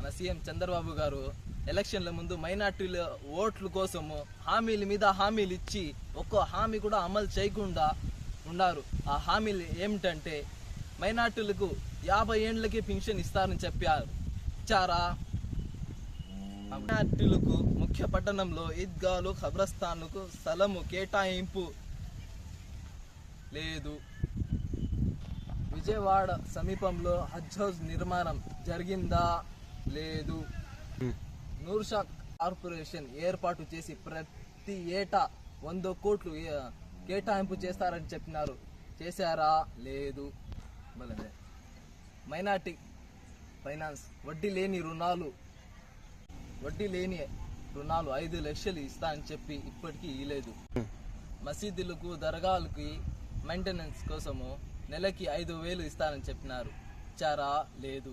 మన సీఎం చంద్రబాబు గారు ఎలక్షన్ల ముందు మైనార్టీల ఓట్ల కోసము హామీల మీద హామీలు ఇచ్చి ఒక్కో హామీ కూడా అమలు చేయకుండా ఉన్నారు. ఆ హామీలు ఏమిటంటే మైనార్టీలకు 50 ఏండ్లకి పింఛన్ ఇస్తారని చెప్పారు. ఇచ్చారా? మైనార్టీలకు ముఖ్య పట్టణంలో ఈద్గాలు ఖబ్రస్థాన్లకు స్థలము కేటాయింపు లేదు. విజయవాడ సమీపంలో హజ్ హౌస్ నిర్మాణం జరిగిందా? లేదు. నూర్షా కార్పొరేషన్ ఏర్పాటు చేసి ప్రతి ఏటా 100 కోట్లు కేటాయింపు చేస్తారని చెప్పినారు. చేశారా? లేదు. మైనార్టీ ఫైనాన్స్ వడ్డీ లేని రుణాలు 5 లక్షలు ఇస్తా అని చెప్పి ఇప్పటికీ ఇవ్వలేదు. మసీదులకు దర్గాలకి మెయింటెనెన్స్ కోసము నెలకి 5,000 ఇస్తారని చెప్పినారు. ఇచ్చారా? లేదు.